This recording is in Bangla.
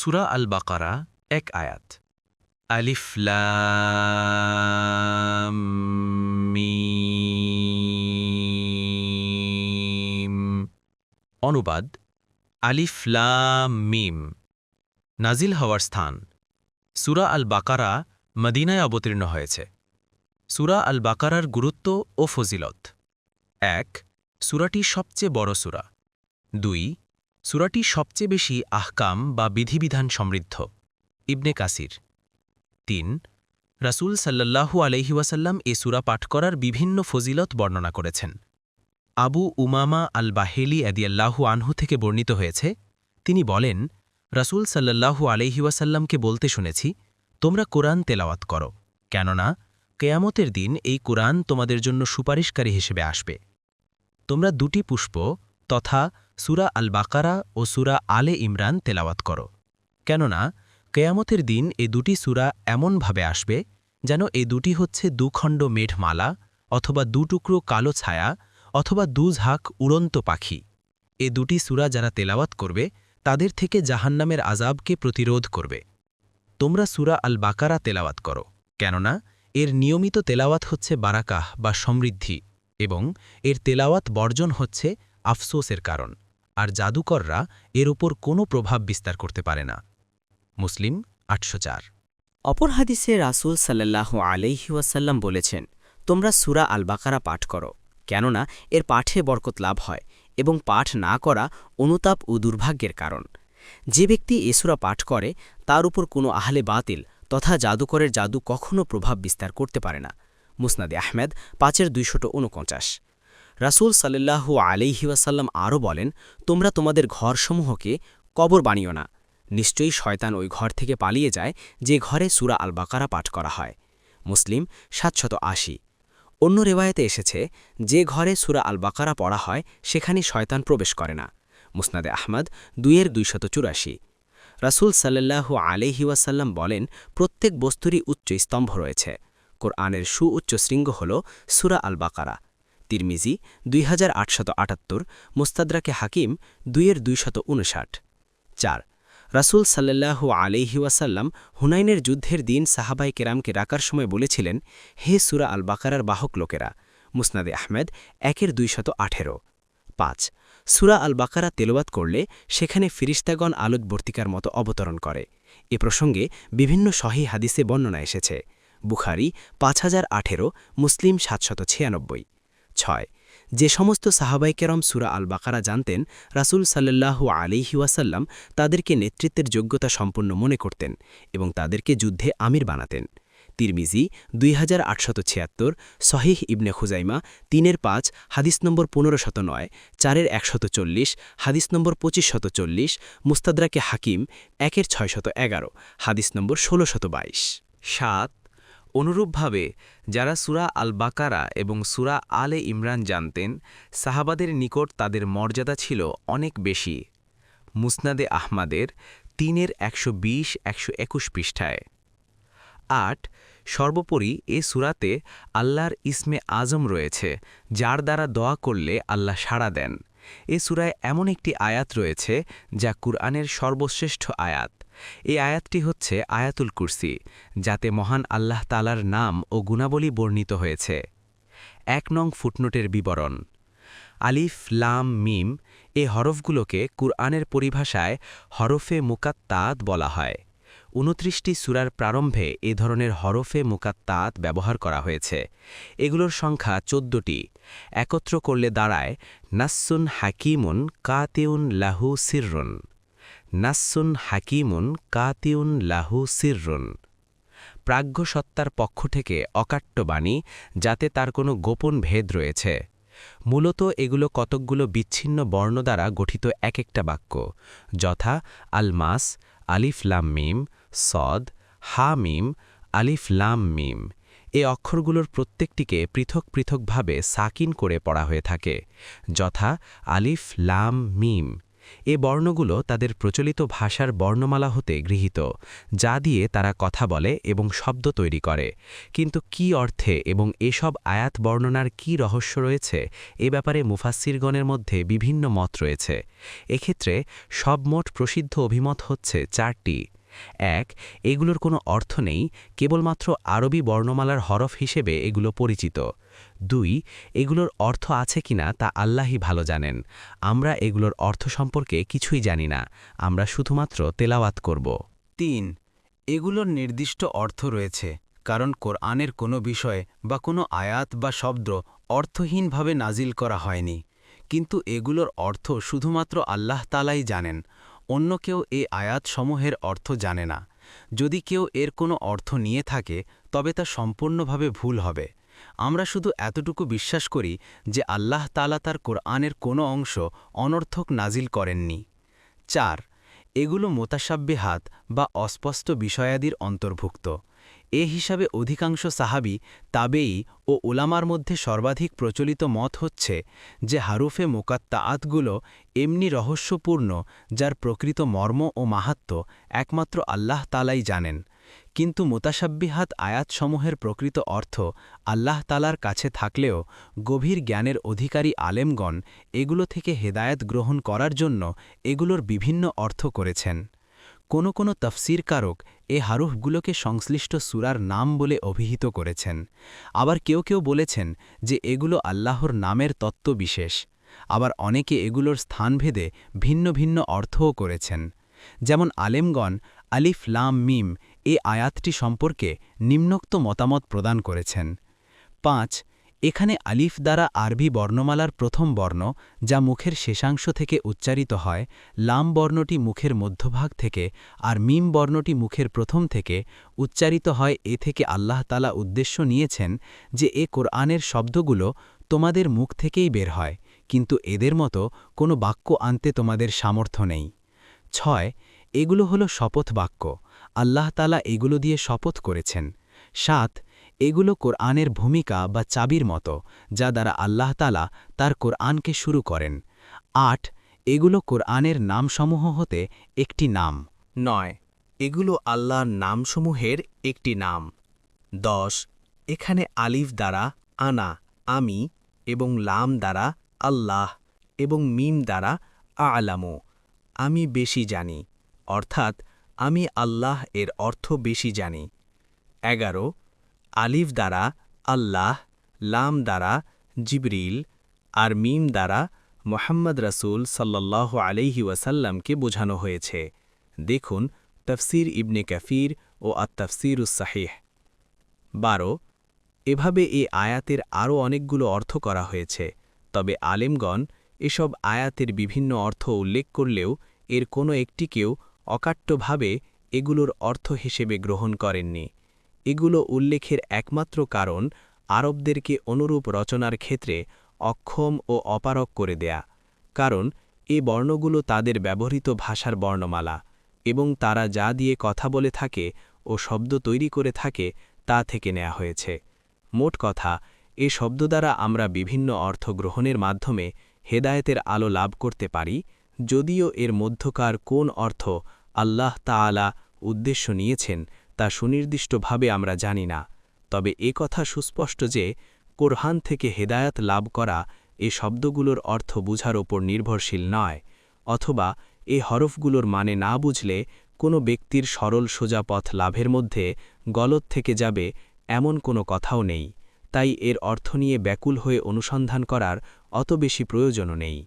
সূরা আল বাকারা ১ আয়াত। আলিফ লাম মিম। অনুবাদ আলিফ লাম মিম। নাজিল হওয়ার স্থান সূরা আল বাকারা মদিনায় অবতীর্ণ হয়েছে। সূরা আল বাকারার গুরুত্ব ও ফজিলত: ১. সূরাটি সবচেয়ে বড় সূরা। ২. সূরাটি সবচেয়ে বেশি আহকাম বা বিধিবিধান সমৃদ্ধ। ইবনে কাসির। ৩. রাসূল সাল্লাল্লাহু আলাইহি ওয়াসাল্লাম এ সূরা পাঠ করার বিভিন্ন ফজিলত বর্ণনা করেছেন। আবু উমামা আল বাহেলি রাদিয়াল্লাহু আনহু থেকে বর্ণিত হয়েছে, তিনি বলেন, রাসূল সাল্লাল্লাহু আলাইহি ওয়াসাল্লামকে বলতে শুনেছি, তোমরা কোরআন তেলাওয়াত করো, কেননা কেয়ামতের দিন এই কোরআন তোমাদের জন্য সুপারিশকারী হিসেবে আসবে। তোমরা দুটি পুষ্প তথা সূরা আল বাকারা ও সূরা আলে ইমরান তেলাওয়াত করো, কেননা কেয়ামতের দিন এ দুটি সূরা এমনভাবে আসবে যেন এ দুটি হচ্ছে দুখণ্ড মেঘমালা অথবা দুটুকরো কালো ছায়া অথবা দুঝাঁক উড়ন্ত পাখি। এ দুটি সূরা যারা তেলাওয়াত করবে তাদের থেকে জাহান্নামের আযাবকে প্রতিরোধ করবে। তোমরা সূরা আল বাকারা তেলাওয়াত করো, কেননা এর নিয়মিত তেলাওয়াত হচ্ছে বারাকাহ বা সমৃদ্ধি এবং এর তেলাওয়াত বর্জন হচ্ছে আফসোসের কারণ, আর জাদুকররা এর উপর কোনো প্রভাব বিস্তার করতে পারে না। মুসলিম ৮০৪। অপর হাদিসে রাসূল সাল্লাল্লাহু আলাইহি ওয়াসাল্লাম বলেছেন, তোমরা সূরা আল বাকারা পাঠ করো, কেননা এর পাঠে বরকত লাভ হয় এবং পাঠ না করা অনুতাপ ও দুর্ভাগ্যের কারণ। যে ব্যক্তি এ সূরা পাঠ করে তার উপর কোনো আহলে বাতিল তথা জাদুকরের জাদু কখনও প্রভাব বিস্তার করতে পারে না। মুসনাদে আহমেদ ৫-২৪৯। রাসূল সাল্লাল্লাহু আলাইহি ওয়াসাল্লাম আরও বলেন, তোমরা তোমাদের ঘরসমূহকে কবর বানিও না, নিশ্চয়ই শয়তান ওই ঘর থেকে পালিয়ে যায় যে ঘরে সূরা আল বাকারা পাঠ করা হয়। মুসলিম ৭৮০। অন্য রেওয়ায়েতে এসেছে, যে ঘরে সূরা আল বাকারা পড়া হয় সেখানে শয়তান প্রবেশ করে না। মুসনাদে আহমদ ২-২৮৪। রাসূল সাল্লাল্লাহু আলাইহি ওয়াসাল্লাম বলেন, প্রত্যেক বস্তুরই উচ্চ স্তম্ভ রয়েছে। কোরআনের সুউচ্চ শৃঙ্গ হল সূরা আল বাকারা। তিরমিজি ২৮৭৮, মুস্তাদরাকে হাকিম ২-২৫৯। ৪. রাসূল সাল্লাল্লাহু আলাইহি ওয়াসাল্লাম হুনাইনের যুদ্ধের দিন সাহাবায়ে কেরামকে ডাকার সময় বলেছিলেন, হে সূরা আল বাকারার বাহক লোকেরা। মুসনাদে আহমেদ ১-২১৮। ৫. সূরা আল বাকারা তেলাওয়াত করলে সেখানে ফিরিস্তাগণ আলোকবর্তিকার মতো অবতরণ করে। এ প্রসঙ্গে বিভিন্ন সহিহ হাদিসে বর্ণনা এসেছে। বুখারী ৫০১৮, মুসলিম ৭৯৬। ৬. যে সমস্ত সাহাবায়ে কেরাম সূরা আল বাকারা জানতেন, রাসূল সাল্লাল্লাহু আলাইহি ওয়াসাল্লাম তাদেরকে নেতৃত্বের যোগ্যতা সম্পন্ন মনে করতেন এবং তাদেরকে যুদ্ধে আমির বানাতেন। তিরমিজি ২৮৭৬, সহিহ ইবনে খুজাইমা ৩-৫, হাদিস নম্বর ১৫০৯, ৪-১৪০, হাদিস নম্বর ২৫৪০, মুস্তাদরাকে হাকিম ১-৬১১, হাদিস নম্বর ১৬২২। ৭. অনুরূপভাবে যারা সূরা আল বাকারা এবং সূরা আলে ইমরান জানতেন, সাহাবাদের নিকট তাদের মর্যাদা ছিল অনেক বেশি। মুসনাদে আহমাদের ৩-১২০-১২১ পৃষ্ঠায়। ৮. সর্বোপরি এ সূরাতে আল্লাহর ইসমে আজম রয়েছে, যার দ্বারা দোয়া করলে আল্লাহ সাড়া দেন। এ সূরায় এমন একটি আয়াত রয়েছে যা কুরআনের সর্বশ্রেষ্ঠ আয়াত। এই আয়াতটি হচ্ছে আয়াতুল কুরসি, যাতে মহান আল্লাহ তাআলার নাম ও গুণাবলী বর্ণিত হয়েছে। ১ নং ফুটনোটের বিবরণ: আলিফ লাম মিম এ হরফগুলোকে কুরআনের পরিভাষায় হরফে মুকাত্তাত বলা হয়। ২৯টি সূরার প্রারম্ভে এ ধরনের হরফে মুকাত্তাত ব্যবহার করা হয়েছে। এগুলোর সংখ্যা ১৪টি। একত্র করলে দাঁড়ায় নাসসুন হাকিমুন কাতিউন লাহু সিররুন। নাসসুন হাকিমুন কাতিউন লাহু সিররুন। প্রাজ্ঞ সত্তার পক্ষ থেকে অকাট্য বাণী, যাতে তার কোনো গোপন ভেদ রয়েছে। মূলত এগুলো কতকগুলো বিচ্ছিন্ন বর্ণ দ্বারা গঠিত এক একটা বাক্য, যথা আল-মাস, আলিফ লাম মিম, সদ, হা মিম, আলিফ লাম মিম। এ অক্ষরগুলোর প্রত্যেকটিকে পৃথক পৃথকভাবে সাকিন করে পড়া হয়ে থাকে, যথা আলিফ লাম মিম। এ বর্ণগুলো তাদের প্রচলিত ভাষার বর্ণমালা হতে গৃহীত, যা দিয়ে তারা কথা বলে এবং শব্দ তৈরি করে। কিন্তু কি অর্থে এবং এসব আয়াত বর্ণনার কি রহস্য রয়েছে, এ ব্যাপারে মুফাসসিরগণের মধ্যে বিভিন্ন মত রয়েছে। এক্ষেত্রে সবমোট প্রসিদ্ধ অভিমত হচ্ছে 4টি। 1. এগুলোর কোনো অর্থ নেই, কেবলমাত্র আরবি বর্ণমালার হরফ হিসেবে এগুলো পরিচিত। 2. এগুলোর অর্থ আছে কিনা তা আল্লাহই ভালো জানেন। আমরা এগুলোর অর্থ সম্পর্কে কিছুই জানি না, আমরা শুধুমাত্র তেলাওয়াত করব। 3. এগুলোর নির্দিষ্ট অর্থ রয়েছে, কারণ কোরআনের কোনো বিষয় বা কোনো আয়াত বা শব্দ অর্থহীনভাবে নাজিল করা হয়নি, কিন্তু এগুলোর অর্থ শুধুমাত্র আল্লাহ তাআলাই জানেন। অন্য কেউ এই আয়াতসমূহের অর্থ জানে না। যদি কেউ এর কোনো অর্থ নিয়ে থাকে তবে তা সম্পূর্ণভাবে ভুল হবে। আমরা শুধু এতটুকু বিশ্বাস করি যে আল্লাহ তাআলা তার কোরআনের কোনো অংশ অনর্থক নাজিল করেননি। 4. এগুলো মুতাশাব্বিহাত বা অস্পষ্ট বিষয়াদির অন্তর্ভুক্ত। এ হিসাবে অধিকাংশ সাহাবী, তাবেঈ ও উলামার মধ্যে সর্বাধিক প্রচলিত মত হচ্ছে যে হারুফে মুকাত্তাআতগুলো এমনি রহস্যপূর্ণ যার প্রকৃত মর্ম ও মাহাত্ম্য একমাত্র আল্লাহ তাআলাই জানেন। কিন্তু মুতাশাব্বিহাত আয়াতসমূহের প্রকৃত অর্থ আল্লাহ তাআলার কাছে থাকলেও গভীর জ্ঞানের অধিকারী আলেমগণ এগুলো থেকে হেদায়েত গ্রহণ করার জন্য এগুলোর বিভিন্ন অর্থ করেছেন। কোনো কোনো তফসিরকারক এ হারুফগুলোকে সংশ্লিষ্ট সূরার নাম বলে অভিহিত করেছেন। আবার কেউ কেউ বলেছেন যে এগুলো আল্লাহর নামের তত্ত্ব বিশেষ। আবার অনেকে এগুলোর স্থানভেদে ভিন্ন ভিন্ন অর্থও করেছেন। যেমন আলেমগণ আলিফ লাম মিম এ আয়াতটি সম্পর্কে নিম্নোক্ত মতামত প্রদান করেছেন। 5. এখানে আলিফ দ্বারা আরবি বর্ণমালার প্রথম বর্ণ, যা মুখের শেষাংশ থেকে উচ্চারিত হয়, লাম বর্ণটি মুখের মধ্যভাগ থেকে আর মিম বর্ণটি মুখের প্রথম থেকে উচ্চারিত হয়। এ থেকে আল্লাহ তাআলা উদ্দেশ্য নিয়েছেন যে এ কোরআনের শব্দগুলো তোমাদের মুখ থেকেই বের হয়, কিন্তু এদের মতো কোনো বাক্য আনতে তোমাদের সামর্থ্য নেই। 6. এগুলো হলো শপথ বাক্য, আল্লাহ তাআলা এগুলো দিয়ে শপথ করেছেন। 7. এগুলো কোরআনের ভূমিকা বা চাবির মতো, যা দ্বারা আল্লাহ তাআলা তার কোরআনকে শুরু করেন। 8. এগুলো কোরআনের নামসমূহ হতে একটি নাম। 9. এগুলো আল্লাহর নামসমূহের একটি নাম। 10. এখানে আলিফ দ্বারা আনা, আমি, এবং লাম দ্বারা আল্লাহ এবং মিম দ্বারা আ'লামু, আমি বেশি জানি, অর্থাৎ আমি আল্লাহ এর অর্থ বেশি জানি। 11. আলিফ দ্বারা আল্লাহ, লাম দ্বারা জিবরিল আর মিম দ্বারা মুহাম্মদ রাসূল সাল্লাল্লাহু আলাইহি ওয়াসাল্লামকে বোঝানো হয়েছে। দেখুন তাফসীর ইবনে কাসীর ও আত-তাফসীরুস সাহিহ। 12. এভাবে এই আয়াতের আরও অনেকগুলো অর্থ করা হয়েছে, তবে আলেমগণ এসব আয়াতের বিভিন্ন অর্থ উল্লেখ করলেও এর কোনো একটিকেও অকাট্যভাবে এগুলোর অর্থ হিসেবে গ্রহণ করেননি। এগুলো উল্লেখের একমাত্র কারণ আরবদেরকে অনুরূপ রচনার ক্ষেত্রে অক্ষম ও অপারগ করে দেয়া, কারণ এ বর্ণগুলো তাদের ব্যবহৃত ভাষার বর্ণমালা এবং তারা যা দিয়ে কথা বলে থাকে ও শব্দ তৈরি করে থাকে তা থেকে নেওয়া হয়েছে। মোট কথা, এ শব্দ দ্বারা আমরা বিভিন্ন অর্থ গ্রহণের মাধ্যমে হেদায়েতের আলো লাভ করতে পারি, যদিও এর মধ্যকার কোন অর্থ আল্লাহ তাআলা উদ্দেশ্য নিয়েছেন তা সুনির্দিষ্টভাবে আমরা জানি না। তবে এ কথা সুস্পষ্ট যে কোরআন থেকে হেদায়েত লাভ করা এ শব্দগুলোর অর্থ বুঝার ওপর নির্ভরশীল নয়, অথবা এ হরফগুলোর মানে না বুঝলে কোনো ব্যক্তির সরল সোজা পথ লাভের মধ্যে গলত থেকে যাবে এমন কোনো কথাও নেই। তাই এর অর্থ নিয়ে ব্যাকুল হয়ে অনুসন্ধান করার অত বেশি প্রয়োজনও নেই।